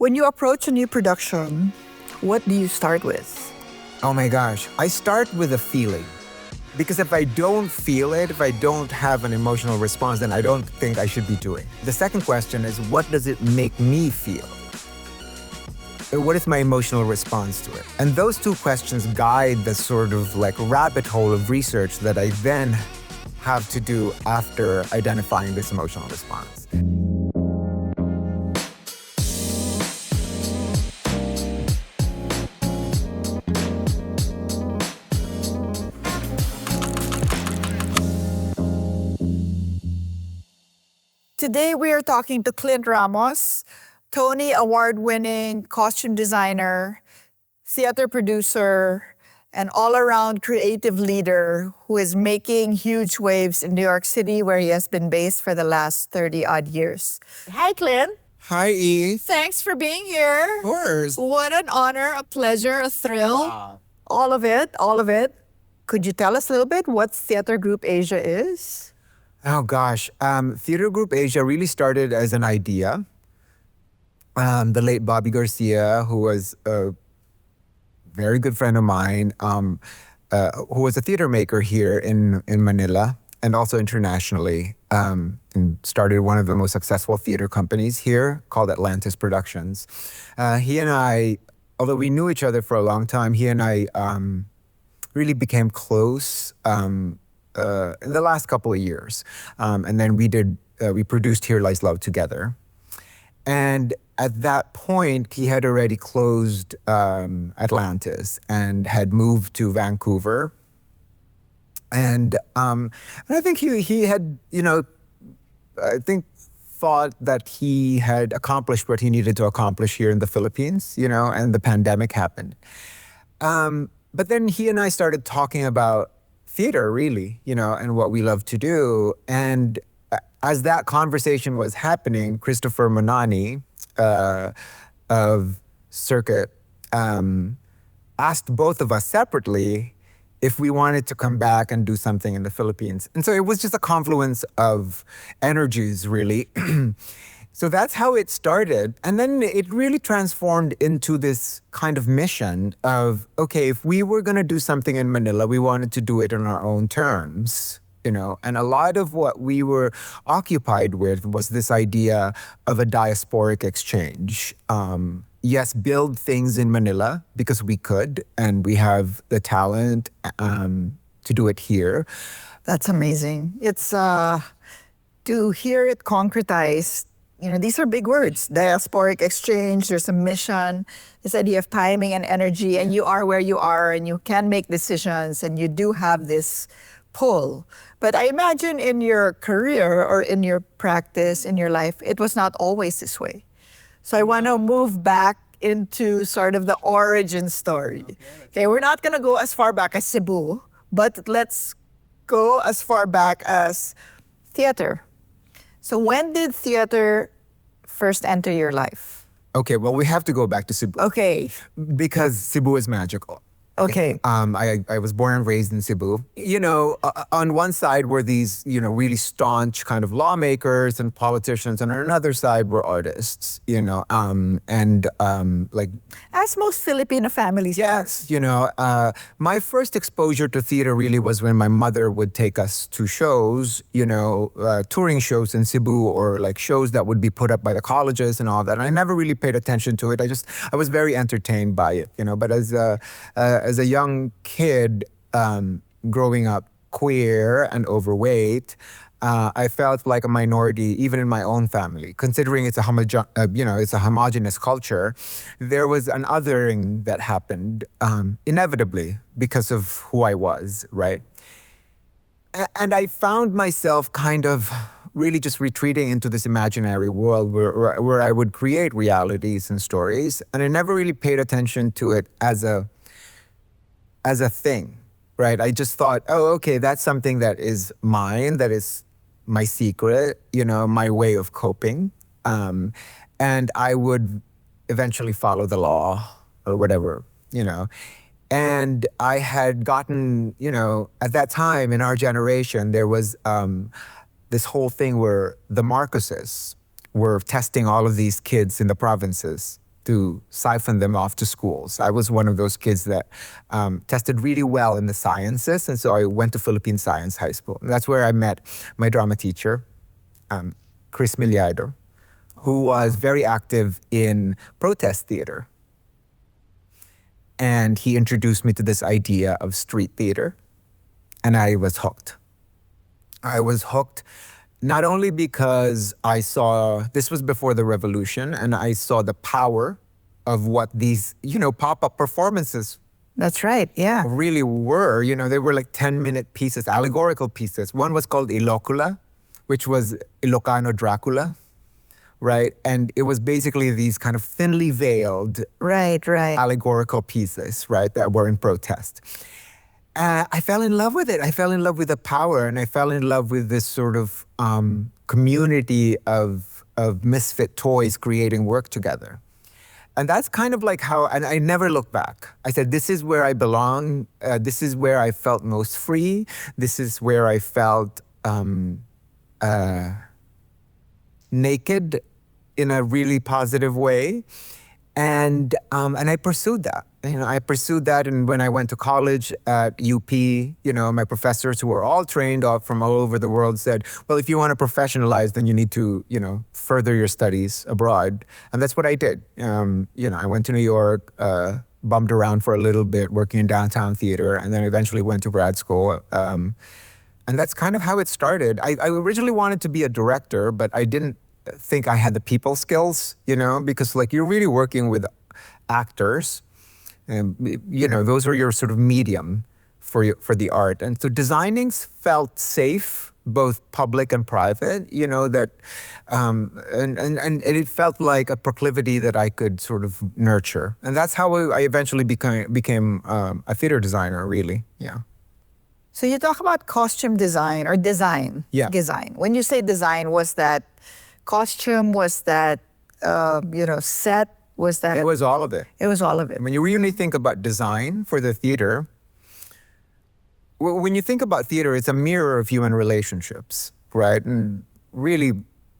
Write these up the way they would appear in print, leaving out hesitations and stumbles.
When you approach a new production, what do you start with? Oh my gosh, I start with a feeling. Because if I don't feel it, if I don't have an emotional response, then I don't think I should be doing. The second question is, what does it make me feel? What is my emotional response to it? And those two questions guide the sort of like rabbit hole of research that I then have to do after identifying this emotional response. Today we are talking to Clint Ramos, Tony Award-winning costume designer, theater producer, and all-around creative leader who is making huge waves in New York City, where he has been based for the last 30-odd years. Hi, Clint. Hi, E. Thanks for being here. Of course. What an honor, a pleasure, a thrill. All of it, all of it. Could you tell us a little bit what Theater Group Asia is? Oh gosh, Theater Group Asia really started as an idea. The late Bobby Garcia, who was a very good friend of mine, who was a theater maker here in Manila and also internationally, and started one of the most successful theater companies here called Atlantis Productions. He and I, although we knew each other for a long time, he and I really became close in the last couple of years. And then we produced Here Lies Love together. And at that point, he had already closed Atlantis and had moved to Vancouver. And I think he had, thought that he had accomplished what he needed to accomplish here in the Philippines, and the pandemic happened. But then he and I started talking about theater, really, and what we love to do. And as that conversation was happening, Christopher Monani of Circuit asked both of us separately if we wanted to come back and do something in the Philippines. And so it was just a confluence of energies, really. So that's how it started. And then it really transformed into this kind of mission of, okay, if we were going to do something in Manila, we wanted to do it on our own terms, And a lot of what we were occupied with was this idea of a diasporic exchange. Yes, build things in Manila because we could, and we have the talent to do it here. That's amazing. It's to hear it concretized. These are big words. Diasporic exchange, there's a mission, this idea of timing and energy, and you are where you are, and you can make decisions, and you do have this pull. But I imagine in your career or in your practice, in your life, it was not always this way. So I want to move back into sort of the origin story. Okay, we're not going to go as far back as Cebu, but let's go as far back as theater. So when did theater first enter your life? Okay, well, we have to go back to Cebu. Okay. Because Cebu is magical. Okay. I was born and raised in Cebu. On one side were these, really staunch kind of lawmakers and politicians, and on another side were artists, like... As most Filipino families. Yes, my first exposure to theater really was when my mother would take us to shows, touring shows in Cebu, or like shows that would be put up by the colleges and all that. And I never really paid attention to it. I was very entertained by it, but as a young kid, growing up queer and overweight, I felt like a minority, even in my own family. Considering it's a homogeneous culture, there was an othering that happened inevitably because of who I was, right? And I found myself kind of really just retreating into this imaginary world where I would create realities and stories, and I never really paid attention to it as a thing, right? I just thought, oh, okay, that's something that is mine, that is my secret, my way of coping. And I would eventually follow the law or whatever, And I had gotten, at that time in our generation, there was this whole thing where the Marcoses were testing all of these kids in the provinces to siphon them off to schools. I was one of those kids that tested really well in the sciences, and so I went to Philippine Science High School. And that's where I met my drama teacher, Chris Miliardo, who was very active in protest theater. And he introduced me to this idea of street theater, and I was hooked. I was hooked not only because I saw, this was before the revolution, and I saw the power of what these, pop-up performances That's right. Yeah. really were. They were like 10-minute pieces, allegorical pieces. One was called Ilocula, which was Ilocano Dracula, right? And it was basically these kind of thinly veiled Right. allegorical pieces, right, that were in protest. I fell in love with it. I fell in love with the power, and I fell in love with this sort of community of misfit toys creating work together. And that's kind of like how, and I never looked back. I said, this is where I belong. This is where I felt most free. This is where I felt naked in a really positive way. And I pursued that. I pursued that, and when I went to college at UP, my professors, who were all trained off from all over the world, said, well, if you want to professionalize, then you need to, further your studies abroad. And that's what I did. I went to New York, bummed around for a little bit, working in downtown theater, and then eventually went to grad school. And that's kind of how it started. I originally wanted to be a director, but I didn't think I had the people skills, because like you're really working with actors, and those are your sort of medium for the art. And so designing felt safe, both public and private, that and it felt like a proclivity that I could sort of nurture. And that's how I eventually became a theater designer, really. Yeah. So you talk about costume design or design. Yeah. Design. When you say design, was that costume? Was that set? Was that? It was all of it. It was all of it. When you really think about design for the theater, when you think about theater, it's a mirror of human relationships, right? And really,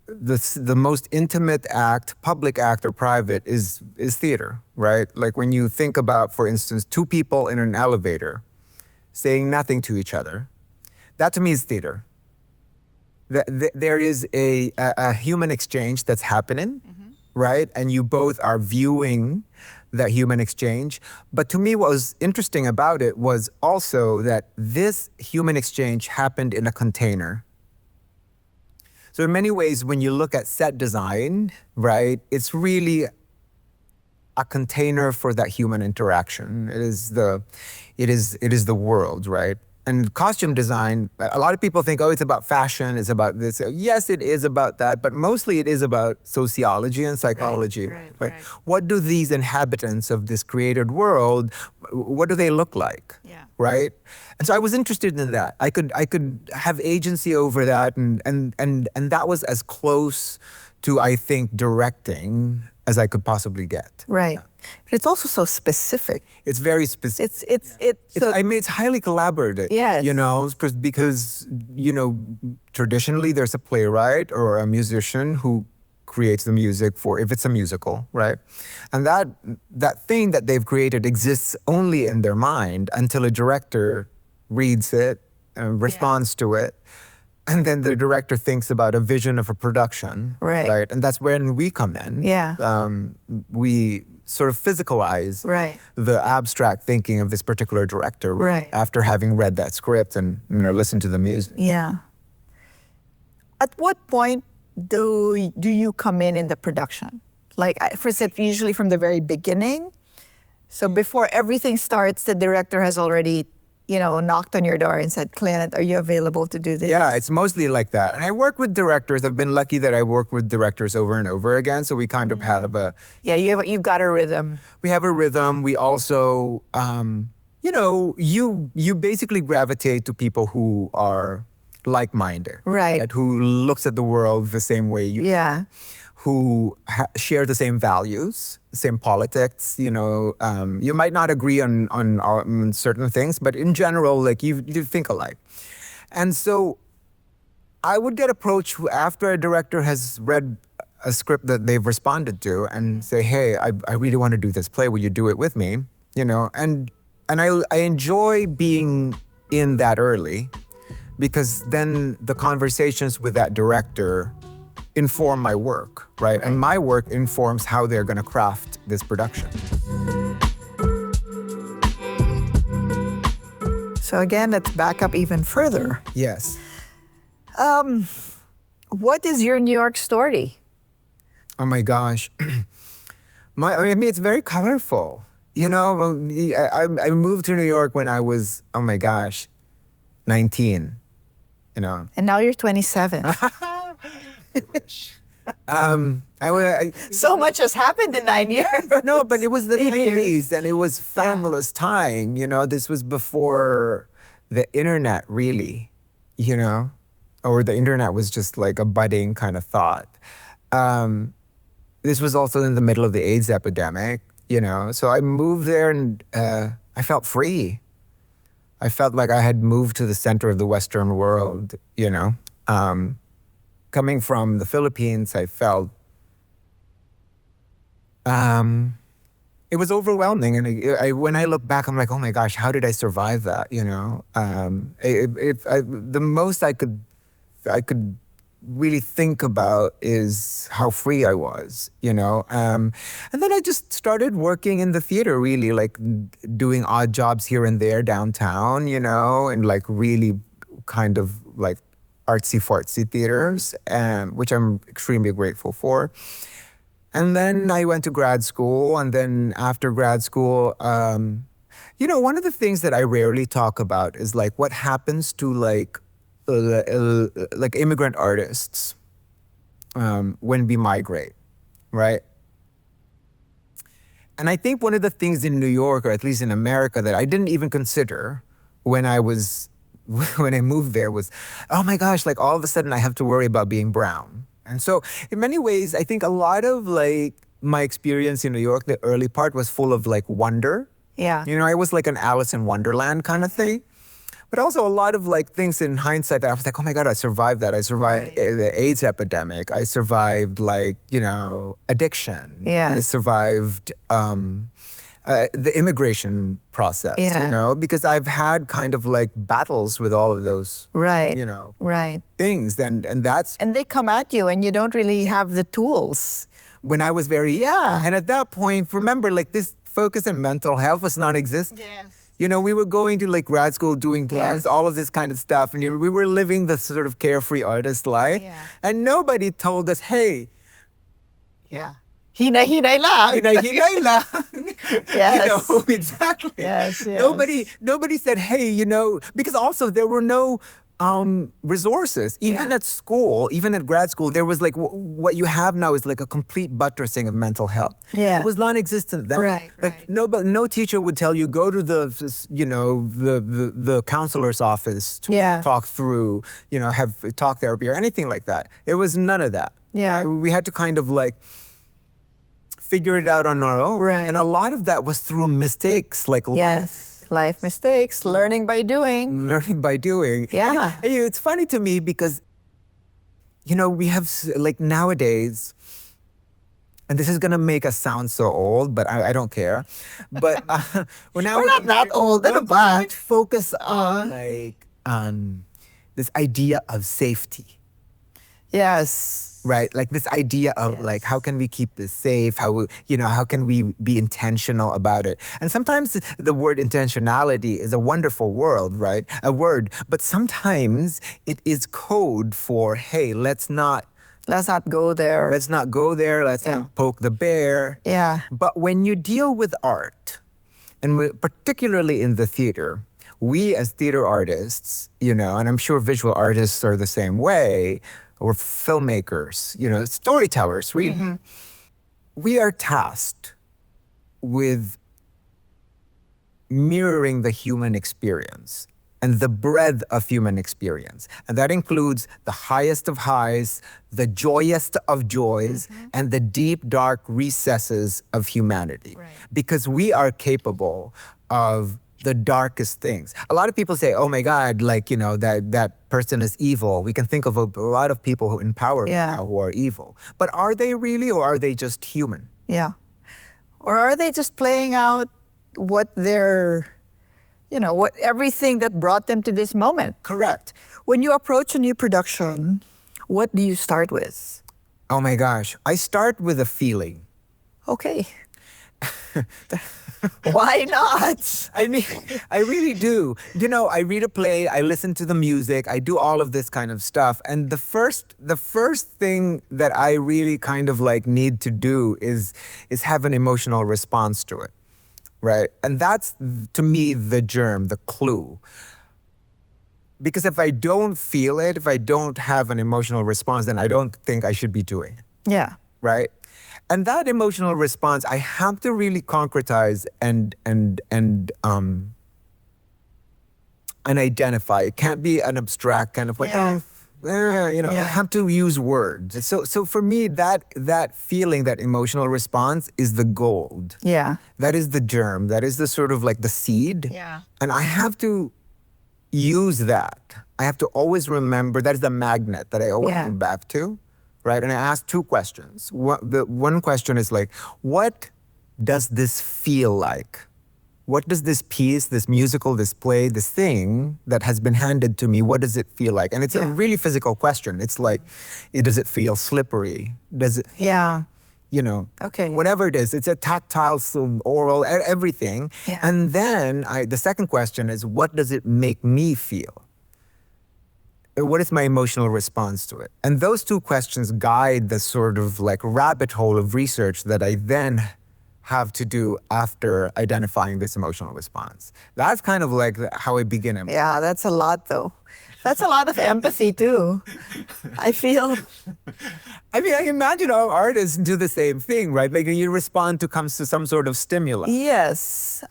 the most intimate act, public act or private, is theater, right? Like when you think about, for instance, two people in an elevator saying nothing to each other, that to me is theater. There is a human exchange that's happening, right? And you both are viewing that human exchange. But to me, what was interesting about it was also that this human exchange happened in a container. So in many ways, when you look at set design, right, it's really a container for that human interaction. It is the world, right? And costume design, a lot of people think, oh, it's about fashion, it's about this. Yes, it is about that, but mostly it is about sociology and psychology. Right. What do these inhabitants of this created world, what do they look like? Yeah. Right? And so I was interested in that. I could have agency over that, and that was as close to, I think, directing as I could possibly get. Right. But it's also so specific. It's very specific. It's highly collaborative. Yes. Because traditionally there's a playwright or a musician who creates the music for, if it's a musical, right? And that thing that they've created exists only in their mind until a director reads it and responds to it. And then the director thinks about a vision of a production. Right. And that's when we come in. Yeah. We sort of physicalize Right. the abstract thinking of this particular director Right. after having read that script and listened to the music. Yeah. At what point do you come in the production? Like, for instance, usually from the very beginning. So before everything starts, the director has already, knocked on your door and said, Clint, are you available to do this? Yeah, it's mostly like that. And I work with directors. I've been lucky that I work with directors over and over again. So we kind of have Yeah, you've got a rhythm. we have a rhythm. We also, you basically gravitate to people who are like-minded. Right. And who looks at the world the same way you Yeah. who share the same values, same politics. You might not agree on certain things, but in general, like you think alike. And so I would get approached after a director has read a script that they've responded to and say, hey, I really want to do this play. Will you do it with me? You know, and I enjoy being in that early because then the conversations with that director inform my work, right? And my work informs how they're going to craft this production. So again, let's back up even further. Yes. What is your New York story? Oh my gosh. I mean, it's very colorful. You know, I moved to New York when I was, oh my gosh, 19. You know. And now you're 27. So much has happened in 9 years. No, but it was the 8 years. 90s and it was fabulous time. You know, this was before the internet, really, you know, or the internet was just like a budding kind of thought. This was also in the middle of the AIDS epidemic, you know, so I moved there and I felt free. I felt like I had moved to the center of the Western world, you know. Coming from the Philippines, I felt it was overwhelming. And when I look back, I'm like, oh my gosh, how did I survive that? You know, the most I could really think about is how free I was, you know. And then I just started working in the theater, really, like doing odd jobs here and there downtown, you know, and like really kind of like artsy-fartsy theaters, which I'm extremely grateful for. And then I went to grad school, and then after grad school, you know, one of the things that I rarely talk about is like what happens to like immigrant artists when we migrate, right? And I think one of the things in New York, or at least in America, that I didn't even consider when I moved there was, oh my gosh, like all of a sudden I have to worry about being brown. And so in many ways, I think a lot of like my experience in New York, the early part was full of like wonder. Yeah. You know, I was like an Alice in Wonderland kind of thing. But also a lot of like things in hindsight that I was like, oh my God, I survived that. I survived the AIDS epidemic. I survived like, you know, addiction. Yeah. I survived the immigration process, you know, because I've had kind of like battles with all of those, you know, things. And that's... And they come at you and you don't really have the tools. When I was and at that point, remember, like this focus on mental health was non-existent. Yes. You know, we were going to like grad school, doing plans, all of this kind of stuff. And we were living the sort of carefree artist life. Yeah. And nobody told us, hey, hinay lang. hinay lang. Yes. You know, exactly. Yes. Nobody said, hey, you know, because also there were no resources. Even at school, even at grad school, there was like what you have now is like a complete buttressing of mental health. Yeah. It was non-existent then. Right. No teacher would tell you go to the, you know, the counselor's office to talk through, you know, have talk therapy or anything like that. It was none of that. Yeah. We had to kind of like figure it out on our own. Right. And a lot of that was through mistakes, like life mistakes, learning by doing. Learning by doing. Yeah. And, you know, it's funny to me because, you know, we have like nowadays, and this is going to make us sound so old, but I don't care. But we're not that old, but focus on like this idea of safety. Yes. Right, like this idea of like, how can we keep this safe? How can we be intentional about it? And sometimes the word intentionality is a wonderful word, right? A word, but sometimes it is code for, hey, let's not go there. Let's not go there. Let's not poke the bear. Yeah. But when you deal with art, and particularly in the theater, we as theater artists, you know, and I'm sure visual artists are the same way, or filmmakers, you know, storytellers, we are tasked with mirroring the human experience and the breadth of human experience. And that includes the highest of highs, the joyous of joys, and the deep, dark recesses of humanity. Right. Because we are capable of the darkest things. A lot of people say, "Oh my God, like that person is evil." We can think of a lot of people who in power Yeah. now who are evil, but are they really, or are they just human? Yeah. Or are they just playing out what their, what everything that brought them to this moment? Correct. When you approach a new production, what do you start with? Oh my gosh, I start with a feeling. Okay. Why not? I mean, I really do. I read a play, I listen to the music, I do all of this kind of stuff. And the first thing that I really kind of like need to do is have an emotional response to it. Right? And that's, to me, the germ, the clue. Because if I don't feel it, if I don't have an emotional response, then I don't think I should be doing it. Yeah. Right? And that emotional response, I have to really concretize and identify. It can't be an abstract kind of like, Yeah. I have to use words. So for me, that feeling, that emotional response is the gold. Yeah. That is the germ. That is the sort of like the seed. Yeah. And I have to use that. I have to always remember that is the magnet that I always Yeah. come back to. Right? And I ask two questions. The one question is like, what does this feel like? What does this piece, this musical, this play, this thing that has been handed to me, what does it feel like? And it's a really physical question. It's like, does it feel slippery? Does it, Yeah. Okay. whatever it is, it's a tactile, oral, everything. Yeah. And then the second question is, what does it make me feel? What is my emotional response to it? And those two questions guide the sort of like rabbit hole of research that I then have to do after identifying this emotional response. That's kind of like how I begin. Yeah, that's a lot though. That's a lot of empathy too. I feel. I mean, I imagine our artists do the same thing, right? Like you respond to some sort of stimulus. Yes.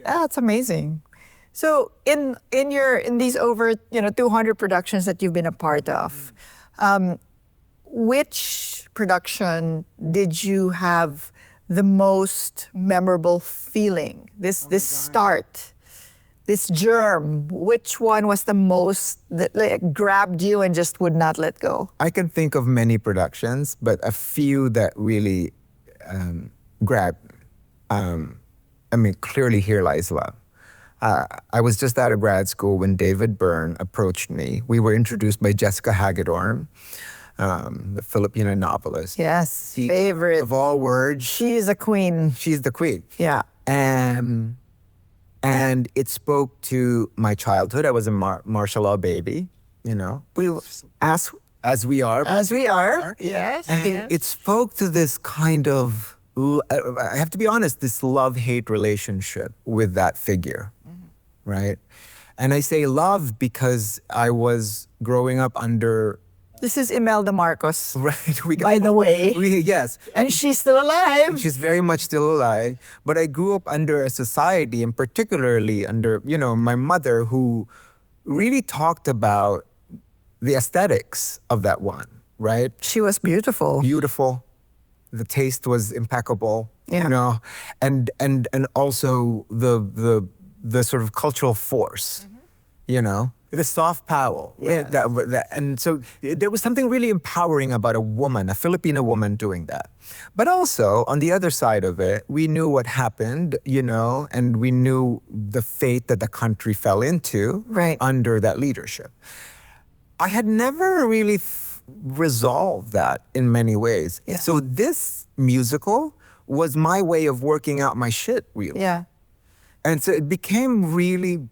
That's amazing. So in these over 200 productions that you've been a part of, which production did you have the most memorable feeling? This start, this germ. Which one was the most that like, grabbed you and just would not let go? I can think of many productions, but a few that really grabbed. Clearly, Here Lies Love. I was just out of grad school when David Byrne approached me. We were introduced by Jessica Hagedorn, the Filipino novelist. Yes, favorite. Of all words, She is a queen. she's the queen. Yeah. And it spoke to my childhood. I was a martial law baby, We as we are. as we are. Yes. And it spoke to this kind of, I have to be honest, this love-hate relationship with that figure, right? And I say love because I was growing up under, This is Imelda Marcos, right? by the way. Yes. And she's still alive. She's very much still alive. But I grew up under a society, and particularly under, my mother, who really talked about the aesthetics of that one, right? She was beautiful. Beautiful. The taste was impeccable, Yeah. and also the sort of cultural force, the soft power. Yeah. And so there was something really empowering about a woman, a Filipino woman doing that. But also on the other side of it, we knew what happened, and we knew the fate that the country fell into Right. under that leadership. I had never really resolved that in many ways. Yeah. So this musical was my way of working out my shit, really. Yeah. And so it became really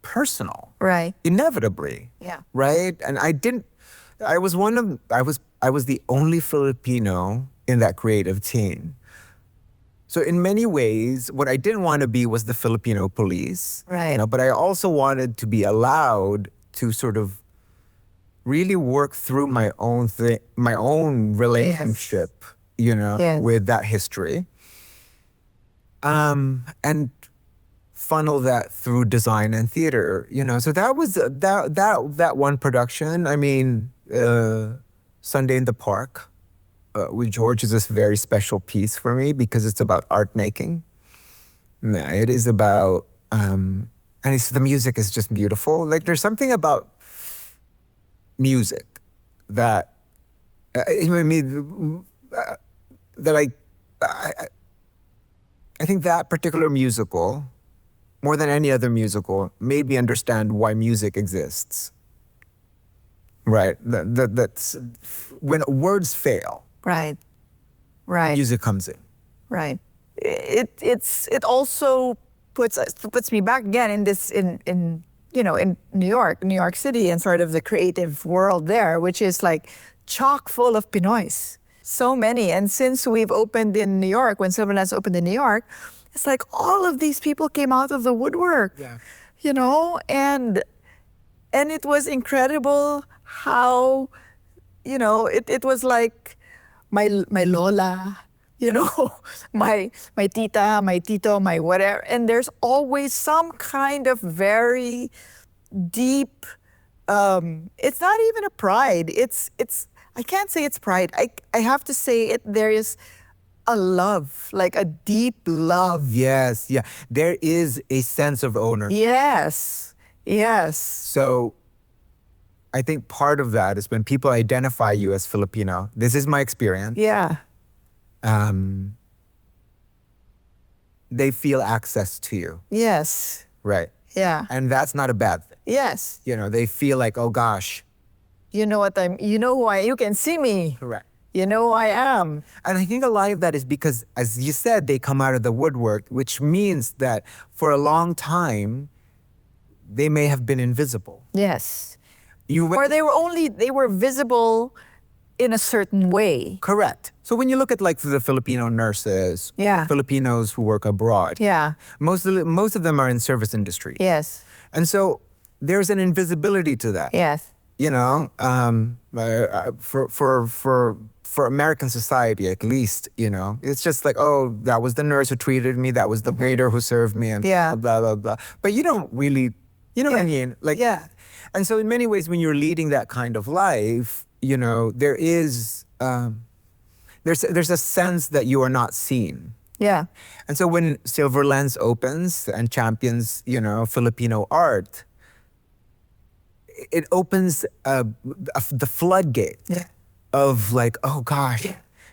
personal, Right. inevitably. Yeah. Right? And I was the only Filipino in that creative team. So in many ways, what I didn't want to be was the Filipino police. Right. But I also wanted to be allowed to sort of really work through my own relationship, Yes. with that history. And funnel that through design and theater, So that was that one production. I mean, Sunday in the Park with George is this very special piece for me because it's about art making. It is about And the music is just beautiful. Like there's something about music that I mean that I think that particular musical, more than any other musical, made me understand why music exists. Right. That's when words fail, Right. Right. music comes in. Right. It also puts me back again in this in in New York City, and sort of the creative world there, which is like chock full of Pinoys. So many. And since we've opened in New York, when Silverlens opened in New York, it's like all of these people came out of the woodwork. Yeah. And it was incredible how it was like my lola, my tita, my tito, my whatever, and there's always some kind of very deep it's not even a pride, it's I can't say it's pride, I have to say it, there is a love, like a deep love. Yes, yeah. There is a sense of ownership. Yes. So I think part of that is when people identify you as Filipino, this is my experience, Yeah. they feel access to you, Yes. right? Yeah. And that's not a bad thing. Yes. They feel like, oh gosh. You know who you can see me. Correct. You know who I am. And I think a lot of that is because, as you said, they come out of the woodwork, which means that for a long time, they may have been invisible. Yes. You Or they were visible in a certain way. Correct. So when you look at like the Filipino nurses, Yeah. Filipinos who work abroad, Yeah. most of them are in service industry. Yes. And so there's an invisibility to that. Yes. For American society, at least, it's just like, oh, that was the nurse who treated me, that was the waiter who served me, and Yeah. blah, blah, blah. But you don't really, what I mean? Like, Yeah. And so in many ways, when you're leading that kind of life, there is, there's a sense that you are not seen. Yeah. And so when Silverlens opens and champions, Filipino art, it opens the floodgate Yeah. of like, oh gosh,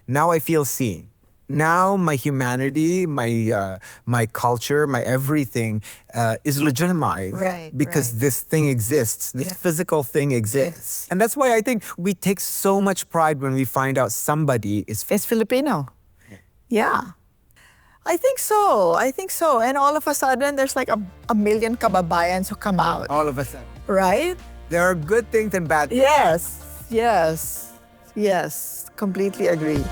now I feel seen. Now my humanity, my culture, my everything is legitimized, Right, because right. this thing exists, this physical thing exists. And that's why I think we take so much pride when we find out somebody is It's Filipino. Yeah. I think so. And all of a sudden, there's like a million kababayans who come out. all of a sudden. Right? There are good things and bad things. Yes. Completely agree.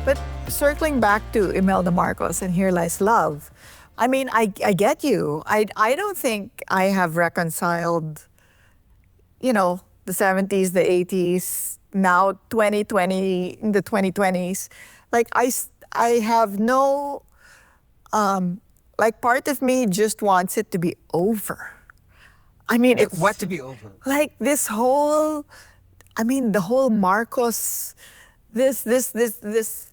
But circling back to Imelda Marcos and Here Lies Love, I mean, I get you. I don't think I have reconciled, the 70s, the 80s, now 2020, in the 2020s. Like, I have no, like, part of me just wants it to be over. I mean, it's What to be over? like this whole, the whole Marcos, this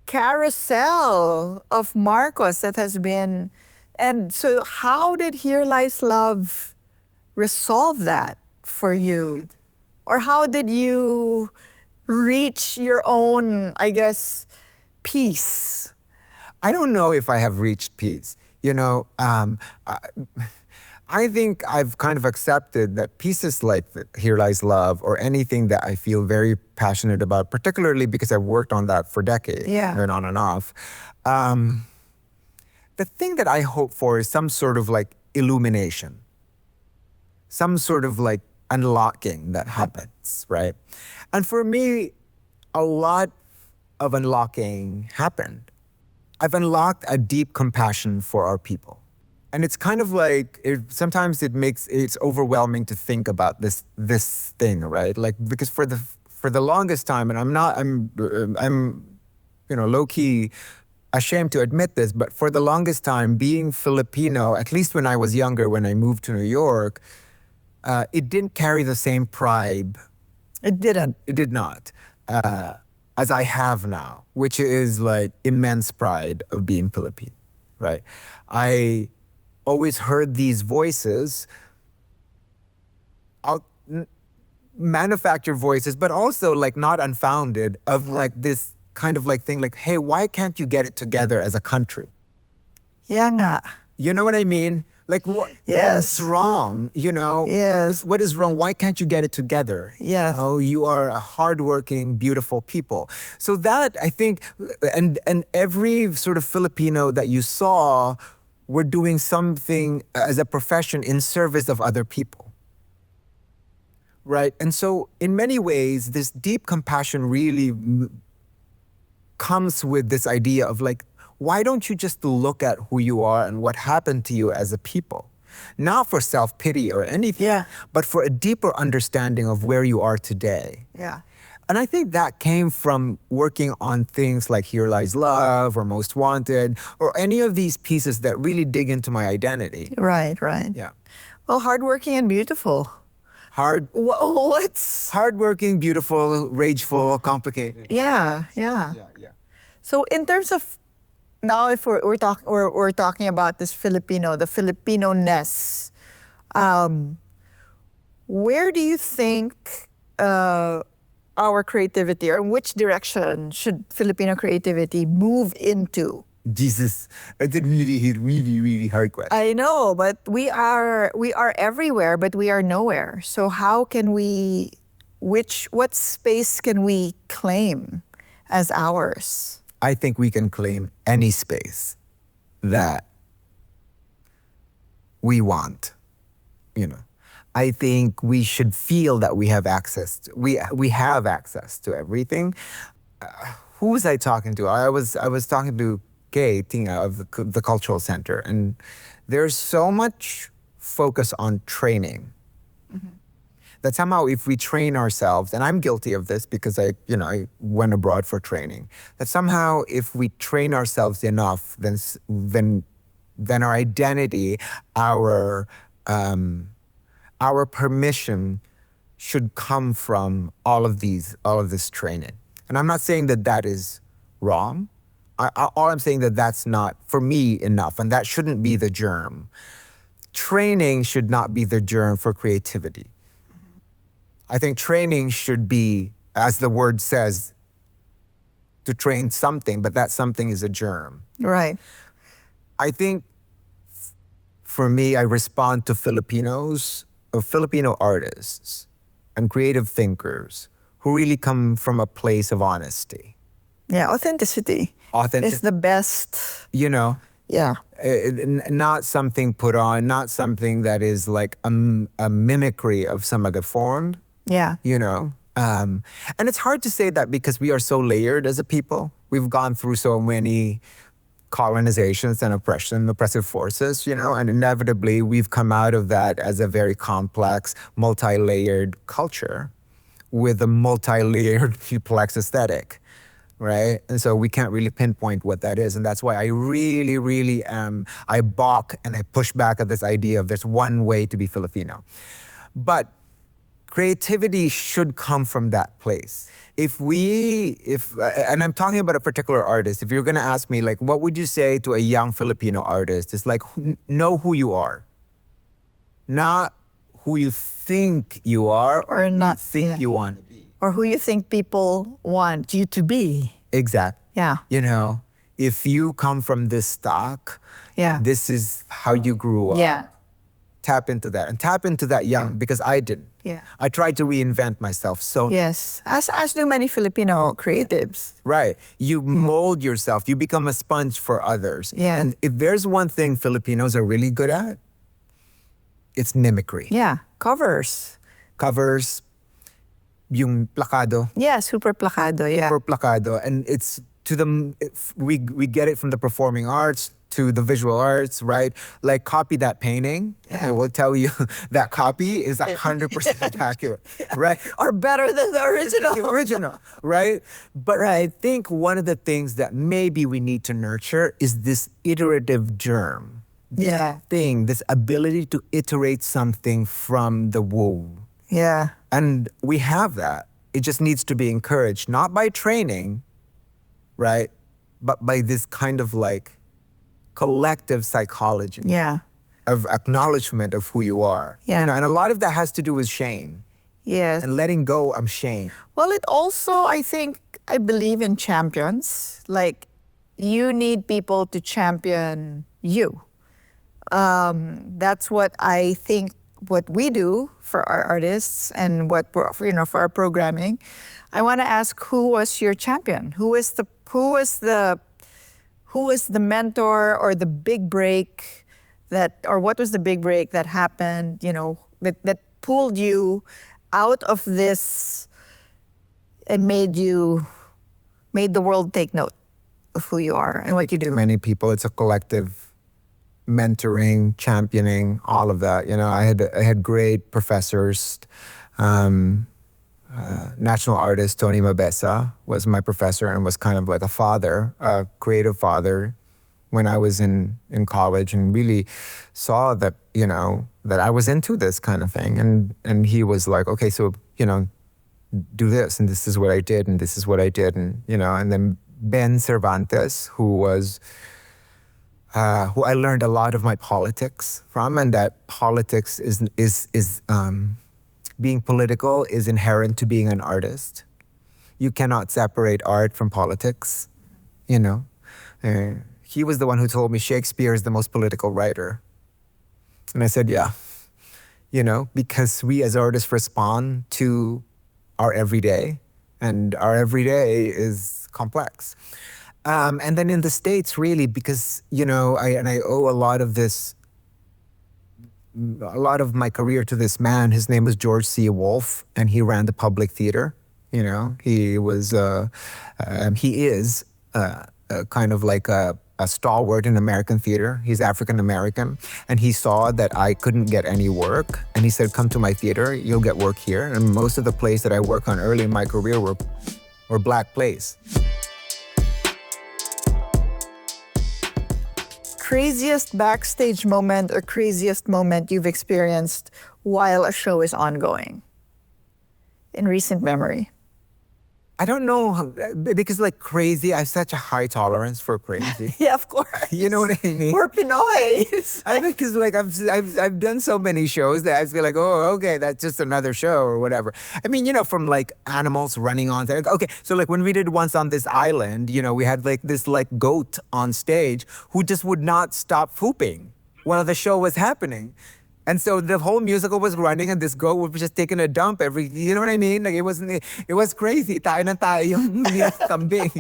carousel of Marcos that has been, and so how did Here Lies Love resolve that for you? Or how did you reach your own, I guess, peace? I don't know if I have reached peace. I think I've kind of accepted that pieces like Here Lies Love, or anything that I feel very passionate about, particularly because I've worked on that for decades, Yeah. and on and off. The thing that I hope for is some sort of like illumination, some sort of like unlocking that happens, right? And for me, a lot of unlocking happened. I've unlocked a deep compassion for our people. And it's kind of like, sometimes it's overwhelming to think about this thing, right? Like, because for the longest time, and I'm low key ashamed to admit this, but for the longest time, being Filipino, at least when I was younger, when I moved to New York, it didn't carry the same pride. It didn't. It did not. as I have now, which is like immense pride of being Filipino, right? I always heard these voices, out, manufactured voices, but also like not unfounded, of like this kind of like thing like, hey, why can't you get it together as a country? Yeah nga. You know what I mean? Like, what's wrong? You know? Yes. What is wrong? Why can't you get it together? Yes. Oh, you are a hardworking, beautiful people. So that, I think, and every sort of Filipino that you saw were doing something as a profession in service of other people. Right? And so, in many ways, this deep compassion really comes with this idea of like, why don't you just look at who you are and what happened to you as a people? Not for self-pity or anything, Yeah. but for a deeper understanding of where you are today. Yeah. And I think that came from working on things like Here Lies Love or Most Wanted or any of these pieces that really dig into my identity. Right, right. Yeah. Well, hardworking and beautiful. What's... Hardworking, beautiful, rageful, complicated. Yeah, yeah. Yeah. So in terms of now, if we're talking about this Filipino, the Filipino-ness, where do you think our creativity, or which direction should Filipino creativity move into? Jesus, it's a really hard question. I know, but we are everywhere, but we are nowhere. So how can we? What space can we claim as ours? I think we can claim any space that we want. You know, I think we should feel that we have access. We have access to everything. Who was I talking to? I was talking to Kay Tinga of the Cultural Center, and there's so much focus on training. That somehow if we train ourselves, and I'm guilty of this because I went abroad for training, that somehow if we train ourselves enough, then our identity, our permission should come from all of this training. And I'm not saying that that is wrong. All I'm saying that that's not, for me, enough, and that shouldn't be the germ. Training should not be the germ for creativity. I think training should be, as the word says, to train something, but that something is a germ. Right. I think, for me, I respond to Filipinos, or Filipino artists and creative thinkers who really come from a place of honesty. Yeah, authenticity. It's the best. You know? Yeah. Not something put on, not something that is like a mimicry of some other form. Yeah. You know? And it's hard to say that because we are so layered as a people. We've gone through so many colonizations and oppressive forces, and inevitably we've come out of that as a very complex, multi-layered culture with a multi-layered, complex aesthetic, right? And so we can't really pinpoint what that is. And that's why I really, really I balk and I push back at this idea of there's one way to be Filipino. But creativity should come from that place. And I'm talking about a particular artist, if you're gonna ask me, like, what would you say to a young Filipino artist? It's like, know who you are. Not who you think you are Or not think you want to be. Or who you think people want you to be. Exactly. Yeah. If you come from this stock, Yeah. this is how you grew up. Yeah. Tap into that, and tap into that young, because I didn't. Yeah. I tried to reinvent myself. So Yes. As do many Filipino creatives. right, you mold yourself. You become a sponge for others. Yeah. And if there's one thing Filipinos are really good at, it's mimicry. Yeah. Covers. Covers, yung placado, Yeah, super placado. Yeah. or placado, and it's to them. We get it from the performing arts to the visual arts, right? Like, copy that painting. I will tell you that copy is 100% accurate, right? Or better than the original. The original, right? But I think one of the things that maybe we need to nurture is this iterative germ. Yeah. This ability to iterate something from the womb. Yeah. And we have that. it just needs to be encouraged, not by training, right? But by this kind of like collective psychology Yeah. of acknowledgement of who you are. Yeah. You know, and a lot of that has to do with shame Yes. and letting go of shame. Well, it also, I believe in champions. Like, you need people to champion you. That's what I think what we do for our artists and what for our programming. I want to ask, who was your champion? Who was the mentor or the big break or what was the big break that happened, that pulled you out of this and made the world take note of who you are and what you do? Many people, it's a collective mentoring, championing, all of that. You know, I had great professors. National artist Tony Mabesa was my professor and was kind of like a father, a creative father, when I was in college, and really saw that, that I was into this kind of thing. And he was like, okay, so, do this, and this is what I did, and this is what I did. And, and then Ben Cervantes, who I learned a lot of my politics from, and that politics is being political is inherent to being an artist. You cannot separate art from politics, He was the one who told me Shakespeare is the most political writer. And I said, yeah, because we as artists respond to our everyday, and our everyday is complex. And then in the States, really, because, I owe a lot of my career to this man. His name was George C. Wolfe, and he ran the Public Theater. He is kind of like a stalwart in American theater. He's African American, and he saw that I couldn't get any work, and he said, come to my theater, you'll get work here. And most of the plays that I worked on early in my career were Black plays. Craziest backstage moment or craziest moment you've experienced while a show is ongoing in recent memory? I don't know, because like crazy, I have such a high tolerance for crazy. Yeah, of course. You know what I mean? We're Pinoys. I think because like I've done so many shows that I feel like, oh, okay, that's just another show or whatever. I mean, from like animals running on there. Okay, so like when we did Once on This Island, we had like this like goat on stage who just would not stop pooping while the show was happening. And so the whole musical was running, and this goat was just taking a dump you know what I mean? Like it was crazy. Tayo na tayo yung kambing.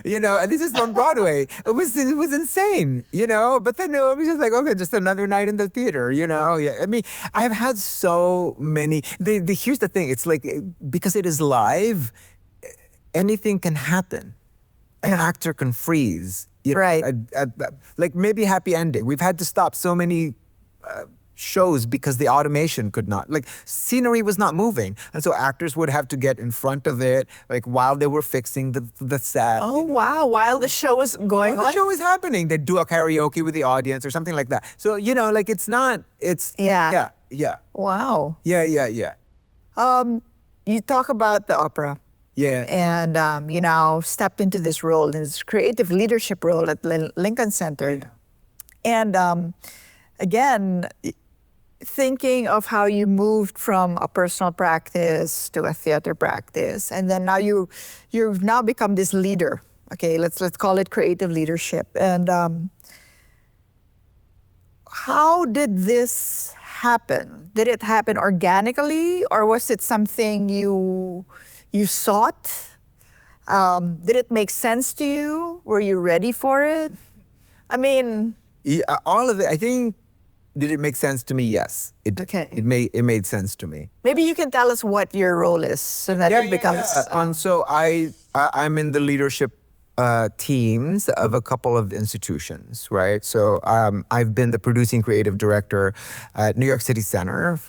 And this is on Broadway. It was insane, But then it was just like, okay, just another night in the theater, Yeah. I mean, I've had so many. Here's the thing. It's like, because it is live, anything can happen. An actor can freeze. Right. Like maybe happy ending. We've had to stop so many shows because the automation could not, like scenery was not moving. And so actors would have to get in front of it, like while they were fixing the set. Oh, wow. While the show was going While on? the show is happening, they'd do a karaoke with the audience or something like that. So, like Yeah. Yeah. Wow. Yeah. You talk about the opera. Yeah. And you now stepped into this role, this creative leadership role at Lincoln Center. And again, thinking of how you moved from a personal practice to a theater practice, and then now you've now become this leader. Okay, let's call it creative leadership. And how did this happen? Did it happen organically, or was it something you sought? Did it make sense to you? Were you ready for it? I mean, Yeah, all of it. I think, did it make sense to me? Yes. Okay. It made sense to me. maybe you can tell us what your role is so that it becomes. So I'm in the leadership teams of a couple of institutions, right? So I've been the producing creative director at New York City Center,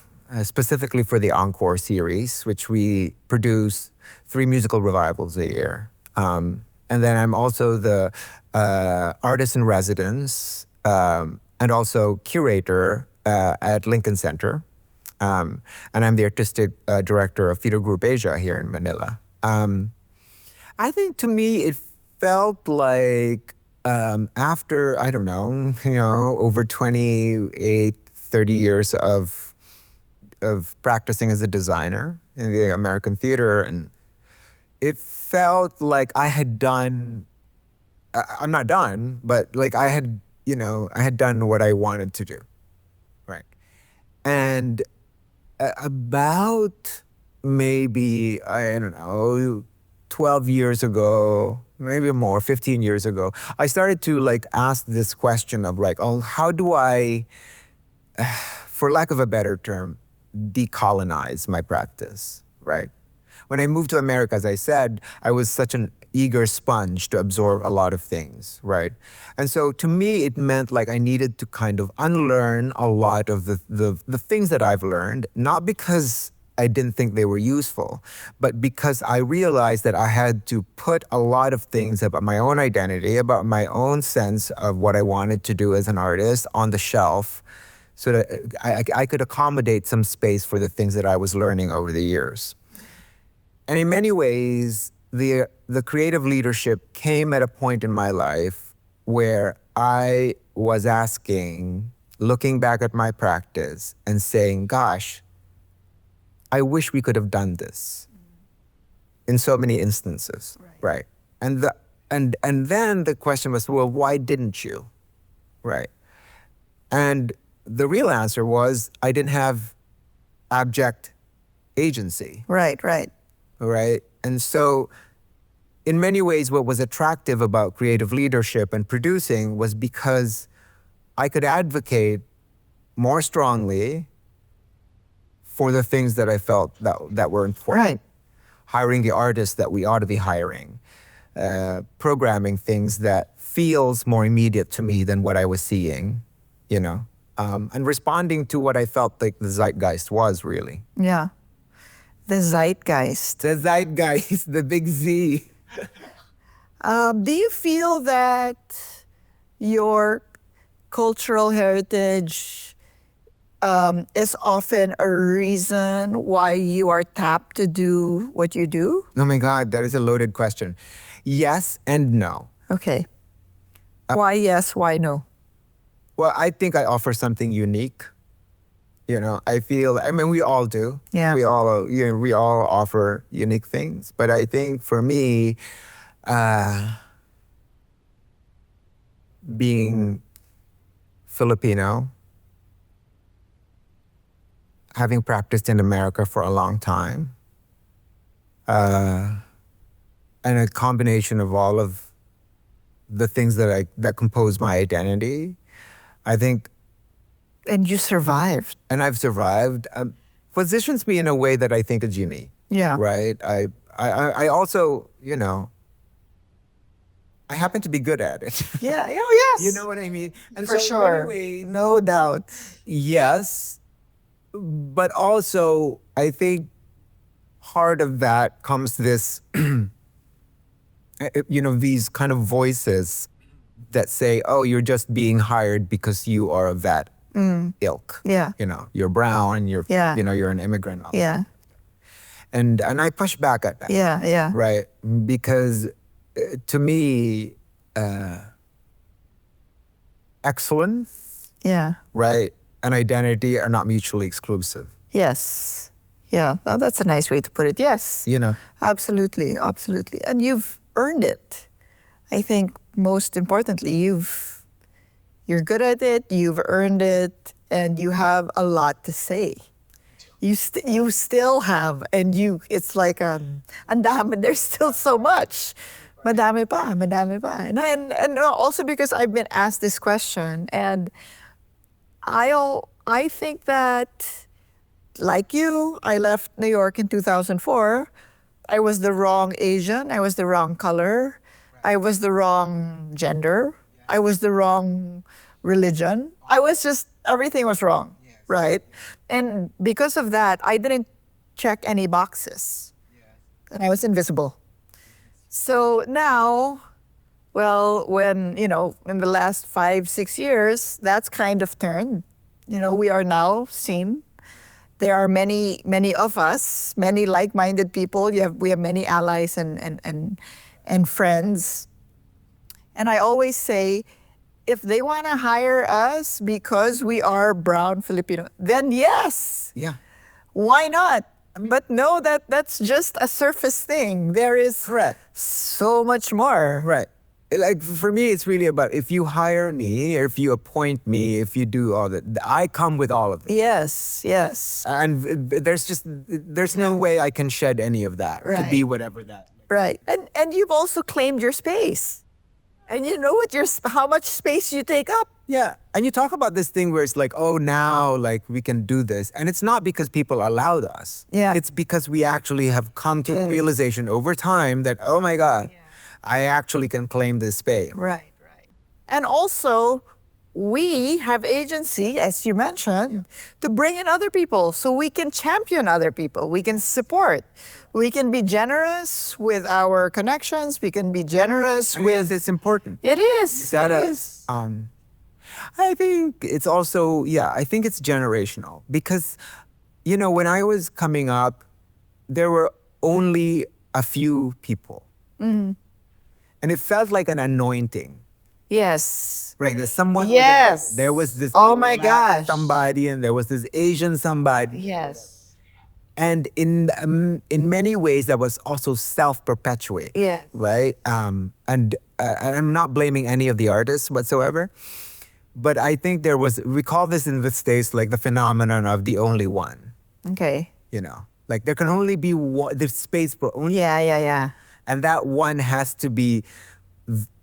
specifically for the Encore series, which we produce 3 musical revivals a year. And then I'm also the artist in residence and also curator at Lincoln Center. And I'm the artistic director of Theater Group Asia here in Manila. I think to me it felt like after, I don't know, over 28, 30 years of practicing as a designer in the American theater, and it felt like I had done, I'm not done, but like I had done what I wanted to do. Right. And about maybe, I don't know, 12 years ago, maybe more, 15 years ago, I started to like ask this question of like, oh, how do I, for lack of a better term, decolonize my practice, right? When I moved to America, as I said, I was such an eager sponge to absorb a lot of things, right? And so to me, it meant like I needed to kind of unlearn a lot of the things that I've learned, not because I didn't think they were useful, but because I realized that I had to put a lot of things about my own identity, about my own sense of what I wanted to do as an artist on the shelf so that I could accommodate some space for the things that I was learning over the years. And in many ways, the creative leadership came at a point in my life where I was asking, looking back at my practice and saying, gosh, I wish we could have done this in so many instances, right? And then the question was, well, why didn't you, right? And the real answer was I didn't have abject agency. Right. Right. And so in many ways, what was attractive about creative leadership and producing was because I could advocate more strongly for the things that I felt that were important. Right. Hiring the artists that we ought to be hiring, programming things that feels more immediate to me than what I was seeing, and responding to what I felt like the zeitgeist was really. Yeah. The zeitgeist. The zeitgeist, the big Z. Do you feel that your cultural heritage is often a reason why you are tapped to do what you do? Oh my God, that is a loaded question. Yes and no. Okay. Why yes, why no? Well, I think I offer something unique. I mean, we all do. Yeah. We all offer unique things. But I think for me, being Filipino, having practiced in America for a long time, and a combination of all of the things that compose my identity, I think. And you survived. And I've survived, positions me in a way that I think is unique. Yeah. Right? I also, I happen to be good at it. Yeah. Oh, yes. You know what I mean? And For so sure. in many ways, No doubt. yes, but also I think part of that comes this, these kind of voices that say, oh, you're just being hired because you are of that ilk. Yeah. You're brown, you're an immigrant. Yeah. And I push back at that. Yeah. Right? Because to me, excellence, Yeah. right, and identity are not mutually exclusive. Yes. Yeah. Oh, that's a nice way to put it. Yes. Absolutely. And you've earned it. I think most importantly, you're good at it, you've earned it, and you have a lot to say. You still have, and it's like and there's still so much. Madami pa. And also because I've been asked this question, and I think that, like you, I left New York in 2004. I was the wrong Asian, I was the wrong color, I was the wrong gender, I was the wrong religion. Everything was wrong, right? And because of that, I didn't check any boxes. And I was invisible. So now, well, when, in the last 5, 6 years, that's kind of turned. We are now seen There are many of us, many like-minded people. We have many allies and friends. And I always say, if they want to hire us because we are brown Filipino, then yes, Yeah. why not? But know that that's just a surface thing. There is Correct. so much more. Right. Like for me, it's really about if you hire me, or if you appoint me, if you do all that, I come with all of it. Yes, yes. And there's no way I can shed any of that to be Right. whatever that. Right. And you've also claimed your space. And you know what how much space you take up. Yeah. And you talk about this thing where it's like, oh, now like we can do this. And it's not because people allowed us. Yeah. It's because we actually have come to the realization over time that, oh my God, I actually can claim this space. Right, right. And also, we have agency, as you mentioned, to bring in other people so we can champion other people. We can support. We can be generous with our connections. We can be generous with. It's important. It is. That It is. I think it's also, yeah, I think it's generational because, you know, when I was coming up, there were only a few people. And it felt like an anointing. Yes. Right, there's someone. Yes. There was this. Oh my black gosh. somebody, and there was this Asian somebody, Yes. and in many ways that was also self-perpetuating. Yeah. Right. And I'm not blaming any of the artists whatsoever, but I think there was. We call this in the States like the phenomenon of the only one. Okay. You know, like there can only be one. There's space for only. Yeah, yeah, yeah. And that one has to be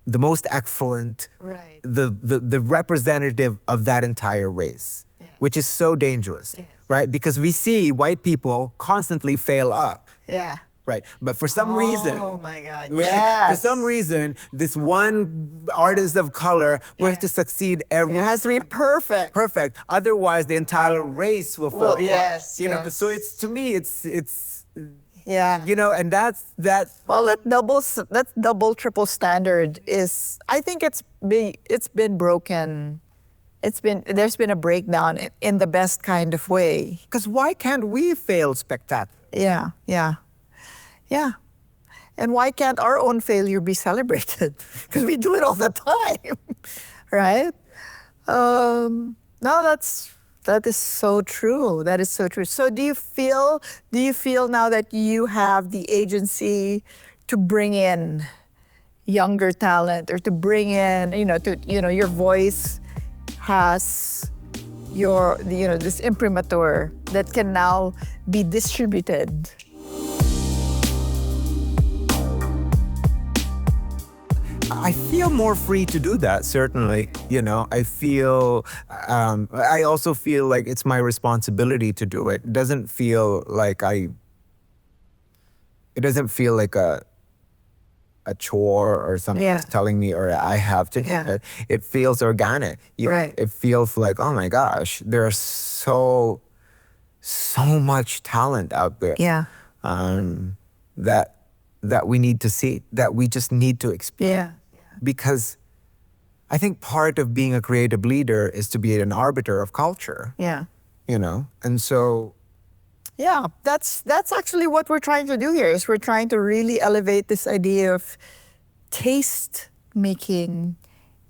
the most excellent, Right. the representative of that entire race, which is so dangerous, right? Because we see white people constantly fail up, Yeah. right? But for some reason, Oh my God. for Yes. some reason, this one artist of color was to succeed every. It has to be perfect. Perfect. Otherwise, the entire race will fall. Well, yes, You know. yes. So it's to me, it's Yeah. you know, and that's that. Well, that double triple standard is. I think it's been broken. There's been a breakdown in the best kind of way. Because why can't we fail spectacular? Yeah, yeah, yeah. And why can't our own failure be celebrated? Because we do it all the time, right? No, that is so true. That is so true. So do you feel now that you have the agency to bring in younger talent or to bring in, your voice has this imprimatur that can now be distributed? I feel more free to do that, certainly. You know, I feel, I also feel like it's my responsibility to do it. It doesn't feel like a chore or something Yeah. telling me or I have to do Yeah. it. It feels organic. Right. It feels like, oh my gosh, there's so much talent out there. Yeah. That we need to see, that we just need to experience. Yeah. Because I think part of being a creative leader is to be an arbiter of culture, Yeah. you know? And so, Yeah, that's actually what we're trying to do here. Is we're trying to really elevate this idea of taste making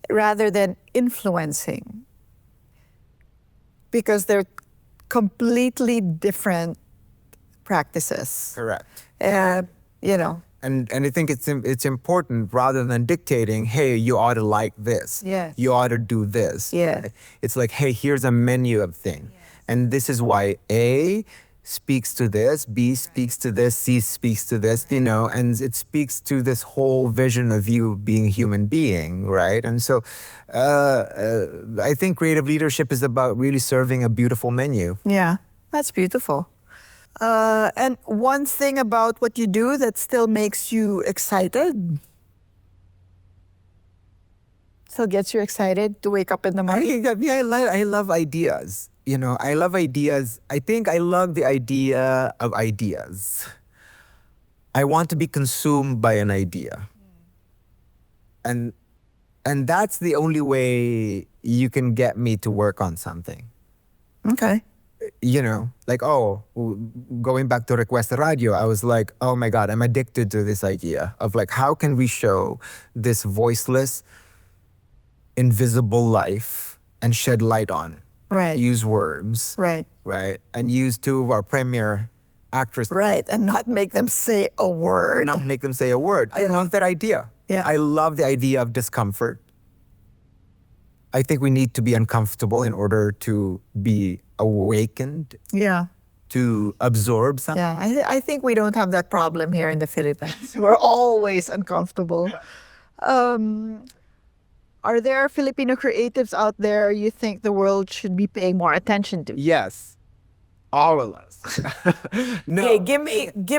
rather than influencing, because they're completely different practices. correct. And you know, And I think it's important rather than dictating, hey, you ought to like this. Yes. You ought to do this. Yeah. It's like, hey, here's a menu of things. And this is why A speaks to this, B speaks to this, C speaks to this, you know, and it speaks to this whole vision of you being a human being, right? And so I think creative leadership is about really serving a beautiful menu. yeah, that's beautiful. And one thing about what you do that still makes you excited, still gets you excited to wake up in the morning. I love ideas. You know, I love ideas. I think I love the idea of ideas. I want to be consumed by an idea. And that's the only way you can get me to work on something. Okay. like, going back to Requesta Radio, I was like, oh my God, I'm addicted to this idea of like, how can we show this voiceless, invisible life and shed light on it? Right. Use words. Right. Right. And use two of our premier actresses. Right. And not make them say a word. Not make them say a word. I love that idea. Yeah. I love the idea of discomfort. I think we need to be uncomfortable in order to be awakened, Yeah. to absorb something. Yeah. I think we don't have that problem here in the Philippines. We're always uncomfortable. Are there Filipino creatives out there you think the world should be paying more attention to? Yes. All of us. No. Hey, give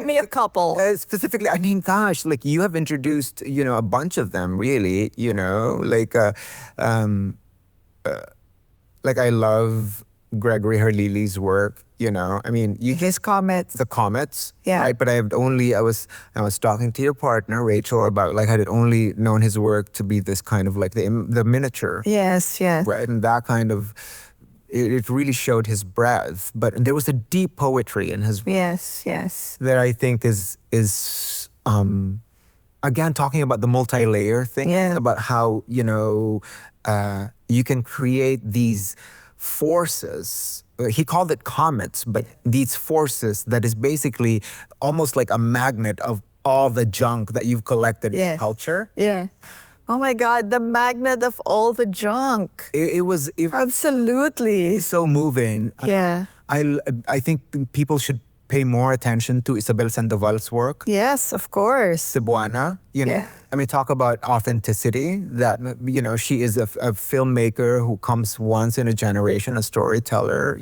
me a couple. Specifically, I mean, gosh, like you have introduced, a bunch of them, really. Like I love Gregory Harlili's work. I mean, His comments. the comets, Yeah. right? But I was talking to your partner Rachel about like I had only known his work to be this kind of like the miniature, Yes, yes. right? And that kind of it really showed his breadth, but there was a deep poetry in his Yes, yes. that I think is again talking about the multi-layer thing, Yeah. about how you can create these forces. He called it comets, but these forces that is basically almost like a magnet of all the junk that you've collected in Yes. culture. Yeah. Oh my God, the magnet of all the junk. It was Absolutely. so moving. Yeah. I think people should pay more attention to Isabel Sandoval's work. Yes, of course. Cebuana, Yeah. I mean, talk about authenticity. That she is a filmmaker who comes once in a generation, a storyteller.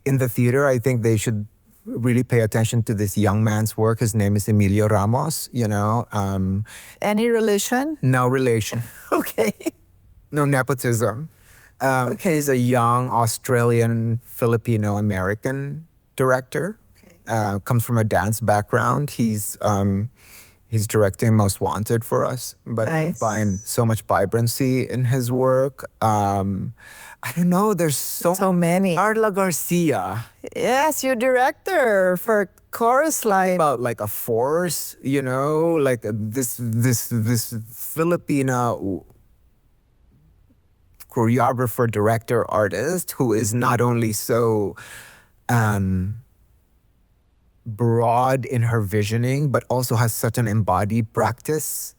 In the theater, I think they should really pay attention to this young man's work. His name is Emilio Ramos. Any relation? No relation, Okay. no nepotism. He's a young Australian Filipino American director. Comes from a dance background. He's directing Most Wanted for us, but I Nice. find so much vibrancy in his work. I don't know. There's So many. Carla Garcia Yes, your director for Chorus Line. about like a force, like this Filipino choreographer, director, artist who is not only so broad in her visioning, but also has such an embodied practice.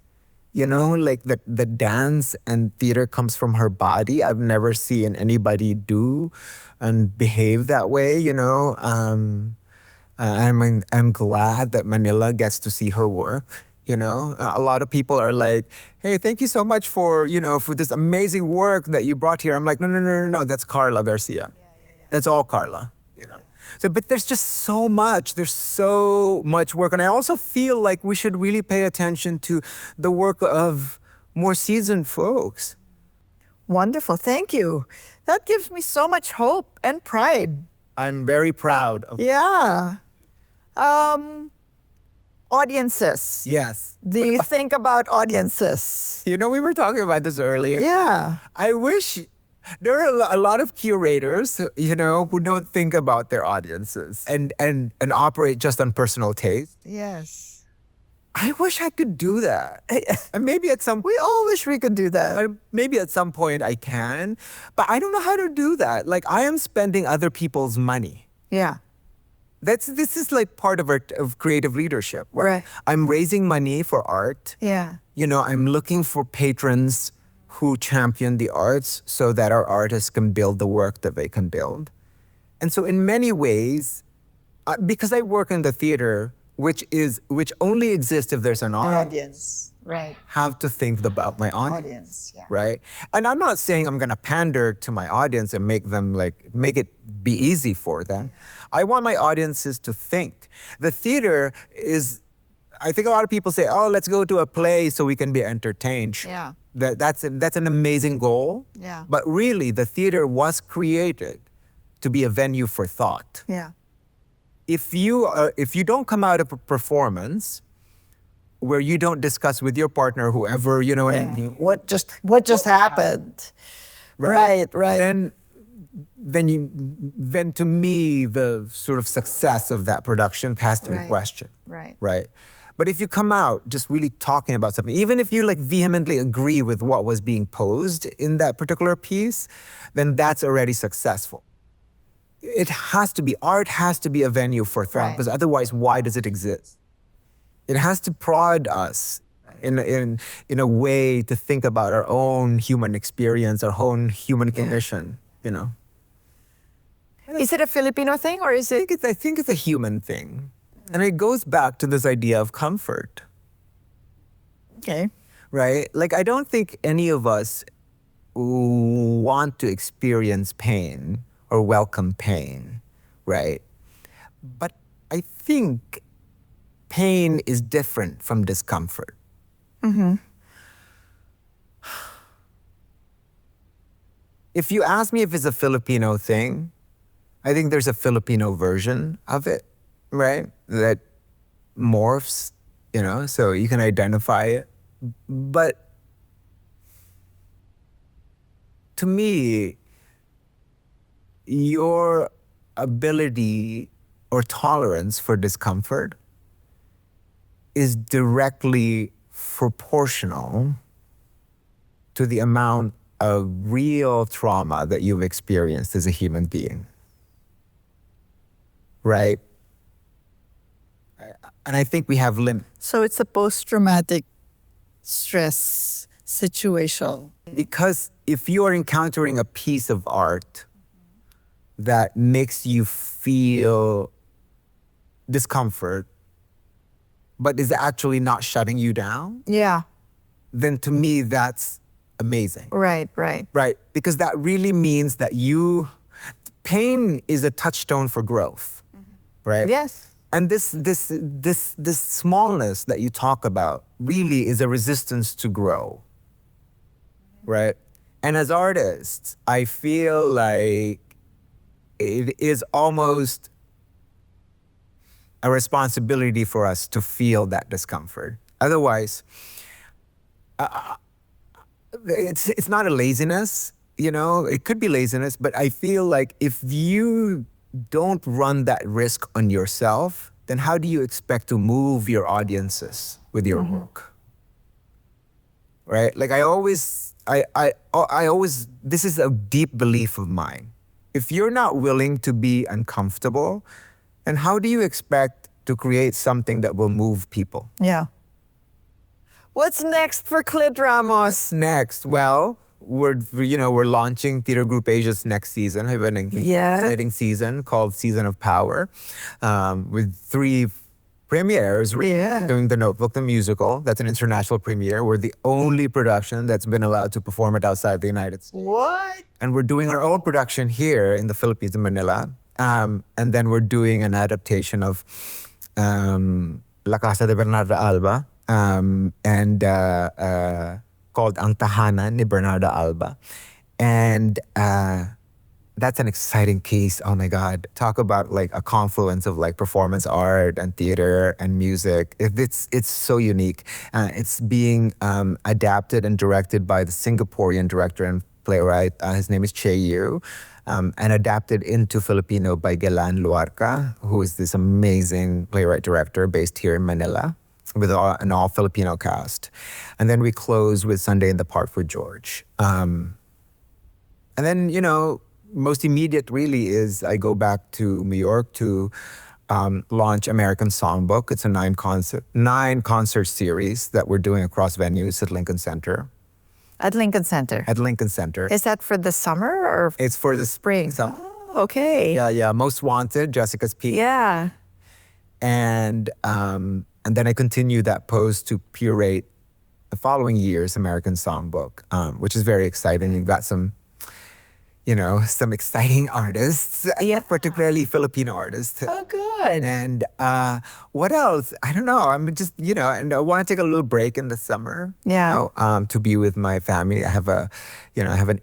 Like the dance and theater comes from her body. I've never seen anybody do and behave that way. I'm glad that Manila gets to see her work. A lot of people are like, "Hey, thank you so much for for this amazing work that you brought here." I'm like, no, that's Carla Garcia. That's all Carla. So, but there's just so much. There's so much work, and I also feel like we should really pay attention to the work of more seasoned folks. Wonderful. Thank you. That gives me so much hope and pride. I'm very proud of. Yeah. Audiences. Yes. Do you think about audiences? We were talking about this earlier. Yeah. I wish there are a lot of curators, who don't think about their audiences and operate just on personal taste. Yes. I wish I could do that. And maybe at some We all wish we could do that. maybe at some point I can, but I don't know how to do that. Like I am spending other people's money. Yeah. This is like part of creative leadership. Right. I'm raising money for art. Yeah. I'm looking for patrons who champion the arts so that our artists can build the work that they can build. And so in many ways, because I work in the theater, which only exists if there's an audience, Audience. Right. have to think about my audience. Audience. Yeah. Right? And I'm not saying I'm gonna pander to my audience and make it be easy for them. I want my audiences to think. The theater is, I think a lot of people say, "Oh, let's go to a play so we can be entertained." Yeah. That's an amazing goal. Yeah. But really, the theater was created to be a venue for thought. Yeah. If you don't come out of a performance where you don't discuss with your partner, whoever, and What just happened? Right. Right. then then to me the sort of success of that production passed in Right. question. Right. Right. But if you come out just really talking about something, even if you like vehemently agree with what was being posed in that particular piece, then that's already successful. It has to be, art has to be a venue for thought, Right. because otherwise, why does it exist? It has to prod us in a way to think about our own human experience, our own human condition, you know. Is it a Filipino thing or is it? I think it's a human thing. And it goes back to this idea of comfort, Okay. right? Like, I don't think any of us want to experience pain or welcome pain, right? But I think pain is different from discomfort. If you ask me if it's a Filipino thing, I think there's a Filipino version of it, right? That morphs, you know, so you can identify it. But to me, your ability or tolerance for discomfort is directly proportional to the amount of real trauma that you've experienced as a human being. Right? And I think we have limits. So it's a post-traumatic stress situation. Because if you are encountering a piece of art that makes you feel discomfort, but is actually not shutting you down, Yeah. then to me that's amazing. Right. Right. Right? Because that really means that pain is a touchstone for growth, right? Yes. And this smallness that you talk about really is a resistance to grow, right? And as artists, I feel like it is almost a responsibility for us to feel that discomfort. Otherwise, it's not a laziness, you know, it could be laziness, but I feel like if you don't run that risk on yourself, then how do you expect to move your audiences with your work? Right? Like I always, this is a deep belief of mine. If you're not willing to be uncomfortable, then how do you expect to create something that will move people? Yeah. What's next for Clint Ramos? Next, well, we're launching Theater Group Asia's next season. I have an exciting season called Season of Power, with 3 premieres. Yeah. Doing The Notebook, the musical. That's an international premiere. We're the only production that's been allowed to perform it outside the United States. What? And we're doing our own production here in the Philippines, in Manila. And then we're doing an adaptation of La Casa de Bernarda Alba, called Ang Tahanan ni Bernarda Alba. And that's an exciting case. Oh my God. Talk about like a confluence of like performance art and theater and music. It's so unique. It's being adapted and directed by the Singaporean director and playwright. His name is Che Yu. And adapted into Filipino by Gelan Luarca, who is this amazing playwright director based here in Manila, with an all Filipino cast. And then we close with Sunday in the Park for George. And then, you know, most immediate really is I go back to New York to launch American Songbook. It's a 9-concert series that we're doing across venues at Lincoln Center. At Lincoln Center. At Lincoln Center. Is that for the summer or It's for the spring? summer. Oh, okay. Yeah. Most Wanted, Jessica's Peak. Yeah. And then I continue that post to curate the following year's American Songbook, which is very exciting. You've got some exciting artists, particularly Filipino artists. Oh, good. And what else? I don't know. I'm just, and I want to take a little break in the summer. Yeah. To be with my family. I have an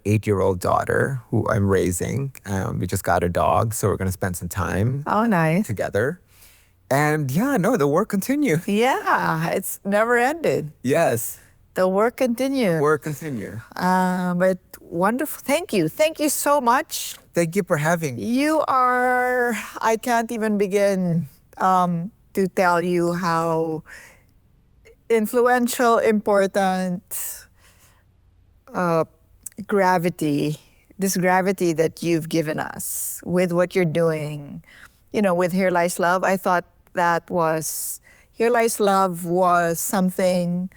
8-year-old daughter who I'm raising. We just got a dog, so we're going to spend some time Oh, nice. together. And the work continues. Yeah, it's never ended. Yes, The work continues. work continues. But wonderful. Thank you. Thank you so much. Thank you for having me. I can't even begin to tell you how influential, important gravity, this gravity that you've given us with what you're doing, with Here Lies Love. I thought Here Lies Love was something,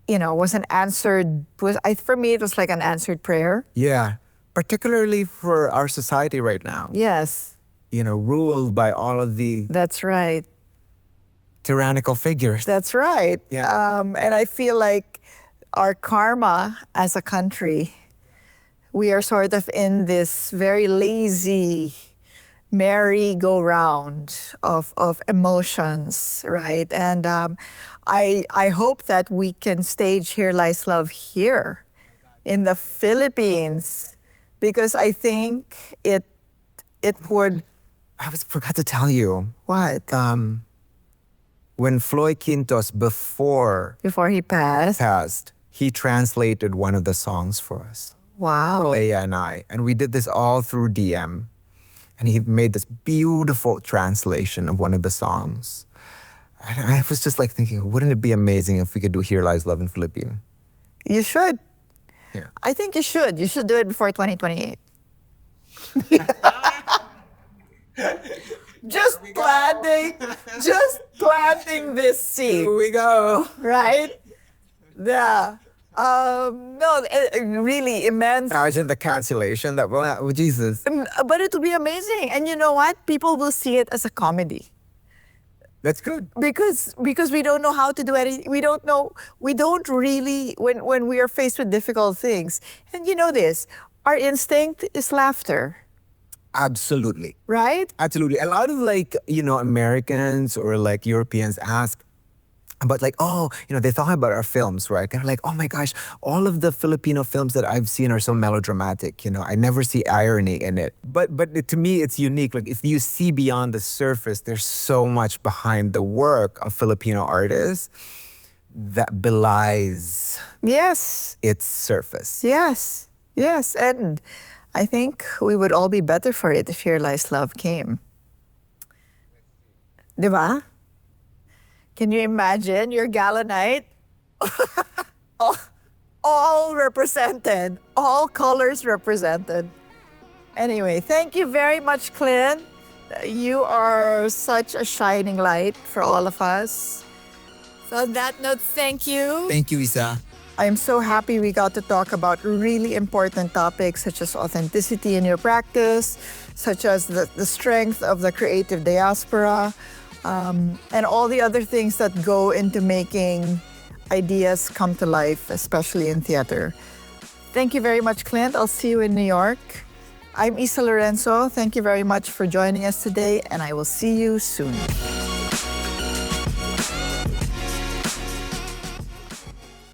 was an answered, for me, it was like an answered prayer. Yeah, particularly for our society right now. Yes, Ruled by all of the that's right. tyrannical figures. That's right. Yeah. And I feel like our karma as a country, we are sort of in this very lazy merry-go-round of emotions, right? And I hope that we can stage Here Lies Love here in the Philippines, because I think it would. Forgot to tell you. What? When Floyd Quintos, before Before he passed. he translated one of the songs for us. Wow. Leia and I. And we did this all through DM. And he made this beautiful translation of one of the songs. And I was just like thinking, wouldn't it be amazing if we could do Here Lies Love in Filipino? You should. Yeah. I think you should. You should do it before 2028. Just planting this seed. Here we go. Right? Yeah. No, really immense. Imagine the cancellation that will happen. Jesus. But it will be amazing. And you know what? People will see it as a comedy. That's good. Because we don't know how to do anything. We don't really, when we are faced with difficult things. And you know this, our instinct is laughter. Absolutely. Right? Absolutely. A lot of Americans or Europeans ask about they thought about our films, right? Kind of like, oh my gosh, all of the Filipino films that I've seen are so melodramatic. I never see irony in it. But to me, it's unique. Like if you see beyond the surface, there's so much behind the work of Filipino artists that belies Yes. its surface. Yes. Yes. And I think we would all be better for it if Here Lies Love came. Diba? Can you imagine your gala night? all represented. All colors represented. Anyway, thank you very much, Clint. You are such a shining light for all of us. So on that note, thank you. Thank you, Isa. I'm so happy we got to talk about really important topics such as authenticity in your practice, such as the strength of the creative diaspora, and all the other things that go into making ideas come to life, especially in theater. Thank you very much, Clint. I'll see you in New York. I'm Isa Lorenzo. Thank you very much for joining us today, and I will see you soon.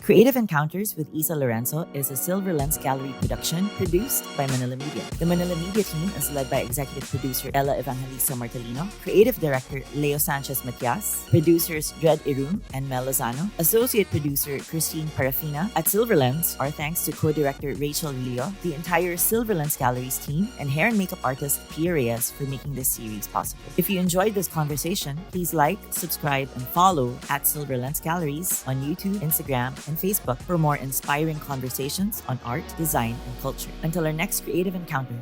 Creative Encounters with Isa Lorenzo is a Silverlens Gallery production produced by Manila Media. The Manila Media team is led by executive producer Ella Evangelista Martelino, creative director Leo Sanchez Matias, producers Dred Irun and Mel Lozano, associate producer Christine Parafina. At Silverlens, our thanks to co-director Rachel Rillo, the entire Silverlens Gallery's team, and hair and makeup artist Pia Reyes for making this series possible. If you enjoyed this conversation, please like, subscribe, and follow at Silverlens Galleries on YouTube, Instagram, and Facebook for more inspiring conversations on art, design, and culture. Until our next creative encounter,